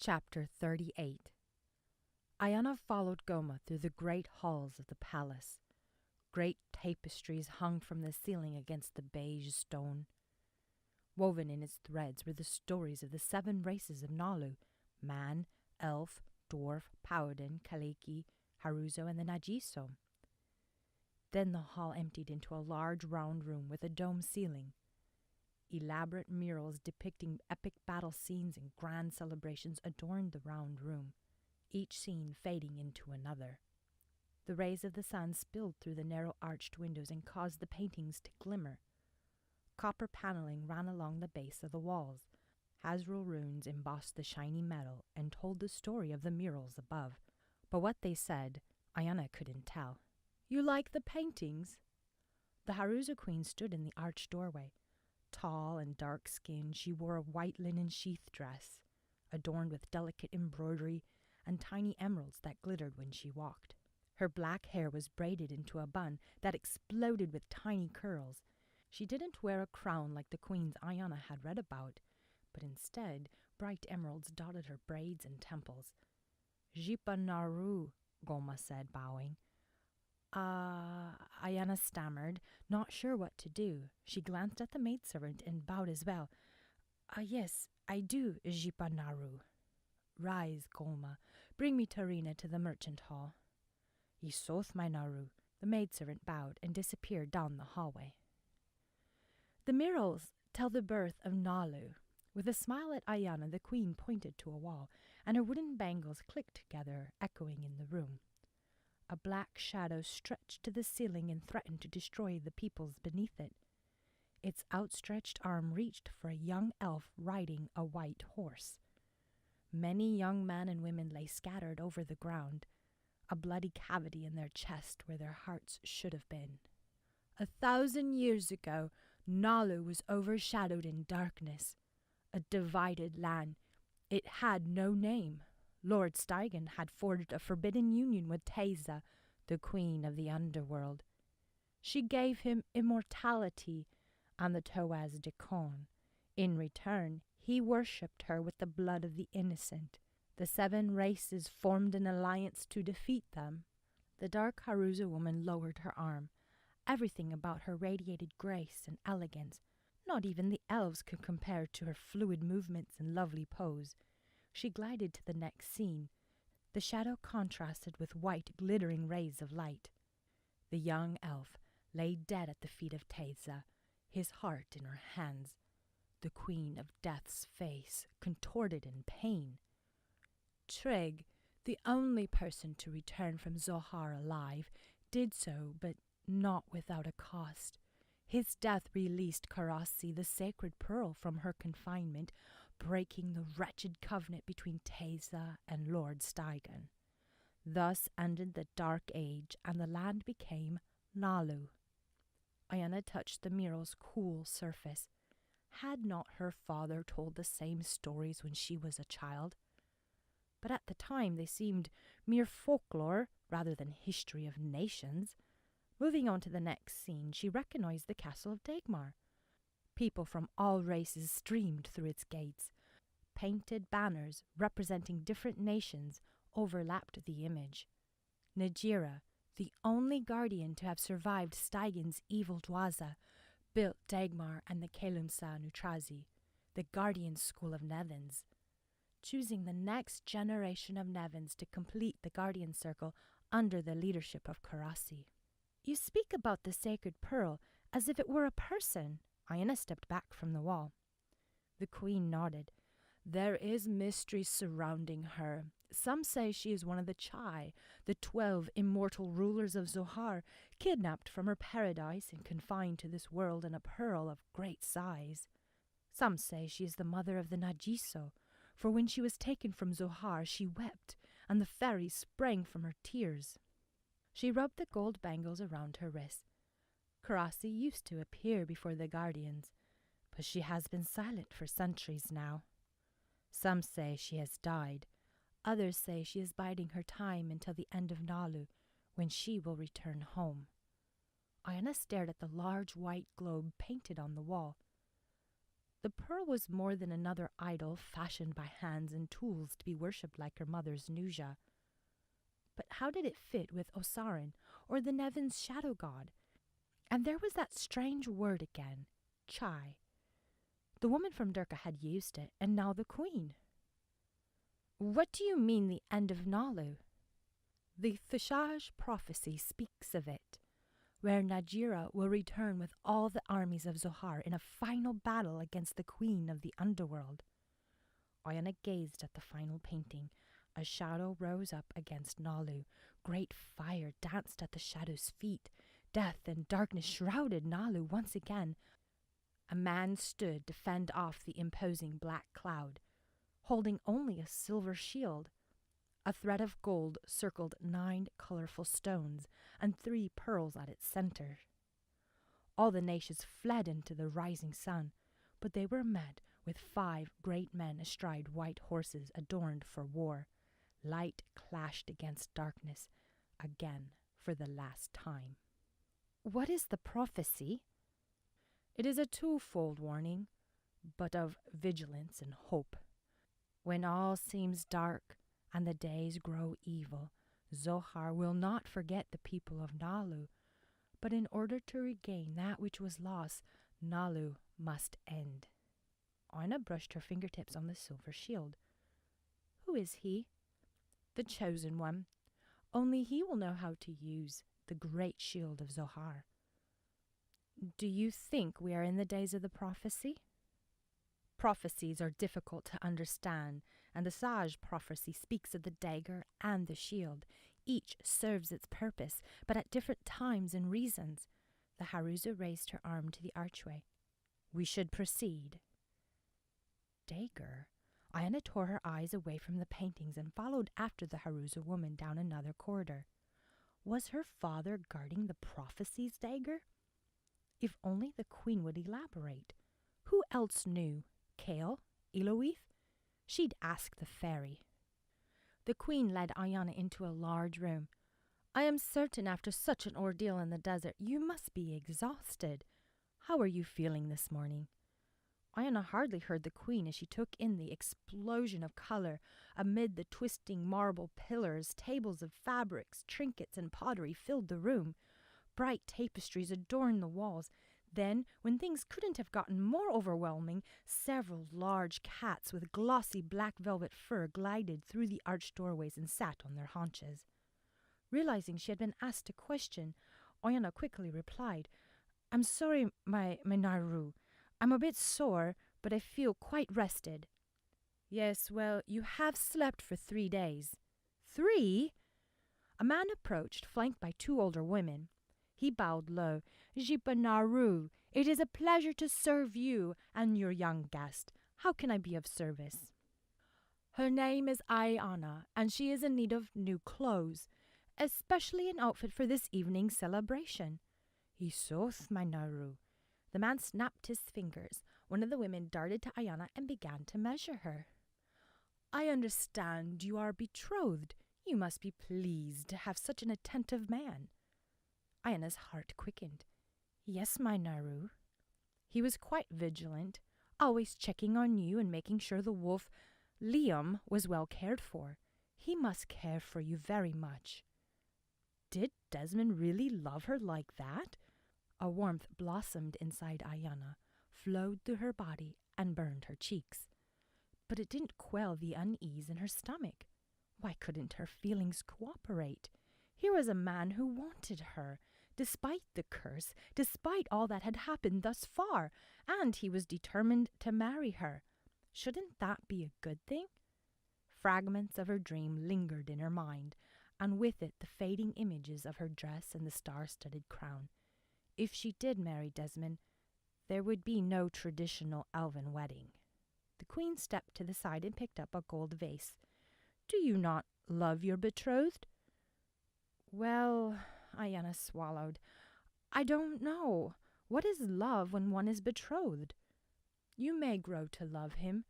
Chapter 38. Ayianna followed Goma through the great halls of the palace. Great tapestries hung from the ceiling against the beige stone. Woven in its threads were the stories of the 7 races of Nalu: man, elf, dwarf, paladin, kaleki, haruzo, and the najiso. Then the hall emptied into a large round room with a dome ceiling. Elaborate murals depicting epic battle scenes and grand celebrations adorned the round room, each scene fading into another. The rays of the sun spilled through the narrow arched windows and caused the paintings to glimmer. Copper paneling ran along the base of the walls. Hazrul runes embossed the shiny metal and told the story of the murals above, but what they said, Ayianna couldn't tell. "You like the paintings?" The Haruza queen stood in the arched doorway. Tall and dark-skinned, she wore a white linen sheath dress, adorned with delicate embroidery and tiny emeralds that glittered when she walked. Her black hair was braided into a bun that exploded with tiny curls. She didn't wear a crown like the queens Ayianna had read about, but instead bright emeralds dotted her braids and temples. "Jipa Naru," Goma said, bowing. Ayianna stammered, not sure what to do. She glanced at the maidservant and bowed as well. Yes, I do, Jipa Naru." "Rise, Goma. Bring me Tarina to the merchant hall." "Yisoth, my Naru." The maidservant bowed and disappeared down the hallway. "The murals tell the birth of Nalu." With a smile at Ayianna, the queen pointed to a wall, and her wooden bangles clicked together, echoing in the room. A black shadow stretched to the ceiling and threatened to destroy the peoples beneath it. Its outstretched arm reached for a young elf riding a white horse. Many young men and women lay scattered over the ground, a bloody cavity in their chest where their hearts should have been. 1,000 years ago, Nalu was overshadowed in darkness, a divided land. It had no name. Lord Steigen had forged a forbidden union with Teysa, the queen of the underworld. She gave him immortality and the Toaz de Kon. In return, he worshipped her with the blood of the innocent. The 7 races formed an alliance to defeat them. The dark Haruza woman lowered her arm. Everything about her radiated grace and elegance. Not even the elves could compare to her fluid movements and lovely pose. She glided to the next scene. The shadow contrasted with white, glittering rays of light. The young elf lay dead at the feet of Teysa, his heart in her hands. The queen of death's face contorted in pain. Trig, the only person to return from Zohar alive, did so, but not without a cost. His death released Karasi, the sacred pearl, from her confinement, breaking the wretched covenant between Teysa and Lord Steigen. Thus ended the Dark Age, and the land became Nalu. Ayianna touched the mural's cool surface. Had not her father told the same stories when she was a child? But at the time they seemed mere folklore rather than history of nations. Moving on to the next scene, she recognized the castle of Dagmar. People from all races streamed through its gates. Painted banners representing different nations overlapped the image. Najira, the only guardian to have survived Steigen's evil Dwaza, built Dagmar and the Kelumsa Nutrazi, the guardian school of Nevins, choosing the next generation of Nevins to complete the guardian circle under the leadership of Karasi. "You speak about the sacred pearl as if it were a person." Ayianna stepped back from the wall. The queen nodded. "There is mystery surrounding her. Some say she is one of the Chai, the 12 immortal rulers of Zohar, kidnapped from her paradise and confined to this world in a pearl of great size. Some say she is the mother of the Najiso, for when she was taken from Zohar she wept, and the fairies sprang from her tears." She rubbed the gold bangles around her wrists. "Karasi used to appear before the guardians, but she has been silent for centuries now. Some say she has died. Others say she is biding her time until the end of Nalu, when she will return home." Ayianna stared at the large white globe painted on the wall. The pearl was more than another idol fashioned by hands and tools to be worshipped like her mother's Nuja. But how did it fit with Osarin, or the Nevin's shadow god? And there was that strange word again, chai. The woman from Durka had used it, and now the queen. What do you mean the end of Nalu? The Thashaj prophecy speaks of it, where Najira will return with all the armies of Zohar in a final battle against the queen of the underworld. Ayianna gazed at the final painting. A shadow rose up against Nalu. Great fire danced at the shadow's feet. Death and darkness shrouded Nalu once again. A man stood to fend off the imposing black cloud, holding only a silver shield. A thread of gold circled 9 colorful stones and 3 pearls at its center. All the nations fled into the rising sun, but they were met with 5 great men astride white horses adorned for war. Light clashed against darkness, again for the last time. What is the prophecy? It is a twofold warning, but of vigilance and hope. When all seems dark and the days grow evil, Zohar will not forget the people of Nalu, but in order to regain that which was lost, Nalu must end. Ayianna brushed her fingertips on the silver shield. Who is he? The chosen one. Only he will know how to use the great shield of Zohar. Do you think we are in the days of the prophecy? Prophecies are difficult to understand, and the Sage prophecy speaks of the dagger and the shield. Each serves its purpose, but at different times and reasons. The Haruza raised her arm to the archway. We should proceed. Dagger? Ayianna tore her eyes away from the paintings and followed after the Haruza woman down another corridor. Was her father guarding the prophecy's dagger? If only the queen would elaborate. Who else knew? Kale? Eloith? She'd ask the fairy. The queen led Ayianna into a large room. I am certain after such an ordeal in the desert, you must be exhausted. How are you feeling this morning? Ayianna hardly heard the queen as she took in the explosion of color. Amid the twisting marble pillars, tables of fabrics, trinkets, and pottery filled the room. Bright tapestries adorned the walls. Then, when things couldn't have gotten more overwhelming, several large cats with glossy black velvet fur glided through the arched doorways and sat on their haunches. Realizing she had been asked a question, Ayianna quickly replied, I'm sorry, my Naru. I'm a bit sore, but I feel quite rested. Yes, well, you have slept for 3 days. 3? A man approached, flanked by 2 older women. He bowed low. Jipa Naru, it is a pleasure to serve you and your young guest. How can I be of service? Her name is Ayianna, and she is in need of new clothes, especially an outfit for this evening's celebration. Isoth, my Naru. The man snapped his fingers. One of the women darted to Ayianna and began to measure her. I understand you are betrothed. You must be pleased to have such an attentive man. Ayanna's heart quickened. Yes, my Naru. He was quite vigilant, always checking on you and making sure the wolf, Liam, was well cared for. He must care for you very much. Did Desmond really love her like that? A warmth blossomed inside Ayianna, flowed through her body, and burned her cheeks. But it didn't quell the unease in her stomach. Why couldn't her feelings cooperate? Here was a man who wanted her, despite the curse, despite all that had happened thus far, and he was determined to marry her. Shouldn't that be a good thing? Fragments of her dream lingered in her mind, and with it the fading images of her dress and the star-studded crown. If she did marry Desmond, there would be no traditional elven wedding. The queen stepped to the side and picked up a gold vase. Do you not love your betrothed? Well, Ayianna swallowed. I don't know. What is love when one is betrothed? You may grow to love him.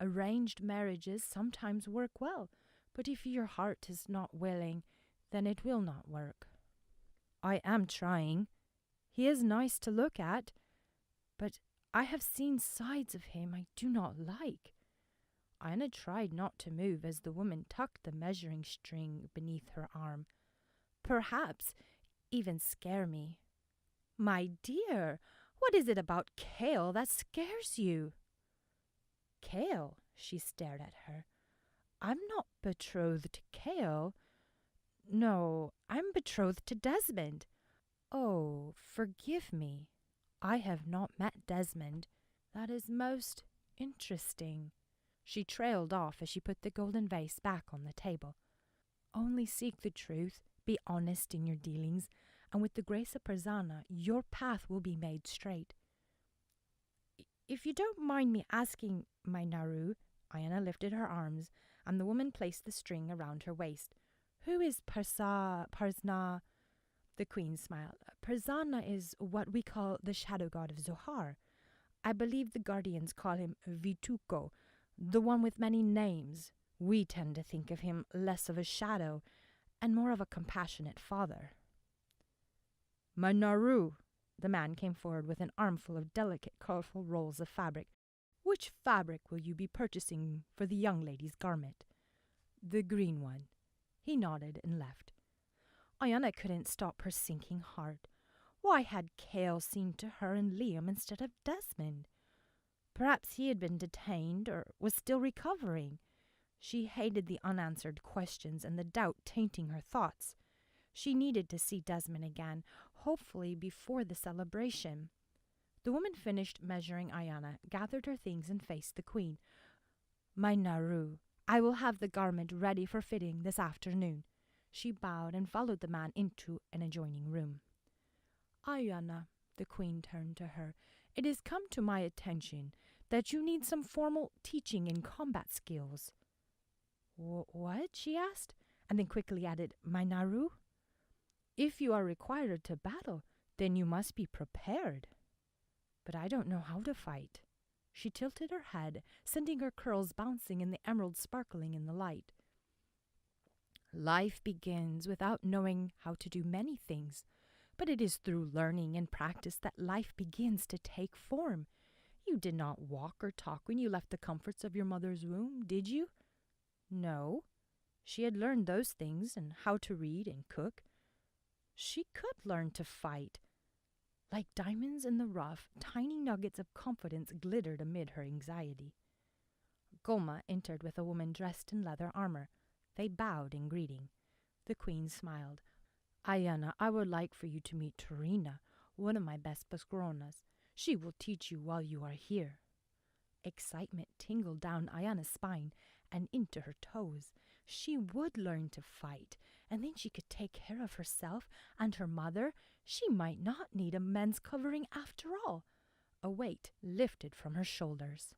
Arranged marriages sometimes work well, but if your heart is not willing, then it will not work. I am trying. He is nice to look at, but I have seen sides of him I do not like. Ayianna tried not to move as the woman tucked the measuring string beneath her arm. Perhaps even scare me. My dear, what is it about Kale that scares you? Kale, she stared at her. I'm not betrothed to Kale. No, I'm betrothed to Desmond. Oh, forgive me. I have not met Desmond. That is most interesting. She trailed off as she put the golden vase back on the table. Only seek the truth, be honest in your dealings, and with the grace of Prasanna, your path will be made straight. If you don't mind me asking, my Naru, Ayianna lifted her arms, and the woman placed the string around her waist. Who is Parsna? The queen smiled. Prasanna is what we call the shadow god of Zohar. I believe the guardians call him Vituko, the one with many names. We tend to think of him less of a shadow and more of a compassionate father. My Naru, the man came forward with an armful of delicate, colorful rolls of fabric. Which fabric will you be purchasing for the young lady's garment? The green one. He nodded and left. Ayianna couldn't stop her sinking heart. Why had Kale seemed to her and Liam instead of Desmond? Perhaps he had been detained or was still recovering. She hated the unanswered questions and the doubt tainting her thoughts. She needed to see Desmond again, hopefully before the celebration. The woman finished measuring Ayianna, gathered her things, and faced the queen. My Naru, I will have the garment ready for fitting this afternoon. She bowed and followed the man into an adjoining room. Ayianna, the queen turned to her, it has come to my attention that you need some formal teaching in combat skills. What? She asked, and then quickly added, my Naru? If you are required to battle, then you must be prepared. But I don't know how to fight. She tilted her head, sending her curls bouncing and the emerald sparkling in the light. Life begins without knowing how to do many things, but it is through learning and practice that life begins to take form. You did not walk or talk when you left the comforts of your mother's womb, did you? No. She had learned those things and how to read and cook. She could learn to fight. Like diamonds in the rough, tiny nuggets of confidence glittered amid her anxiety. Goma entered with a woman dressed in leather armor. They bowed in greeting. The queen smiled. Ayianna, I would like for you to meet Torina, one of my best Basgronas. She will teach you while you are here. Excitement tingled down Ayanna's spine and into her toes. She would learn to fight, and then she could take care of herself and her mother. She might not need a men's covering after all. A weight lifted from her shoulders.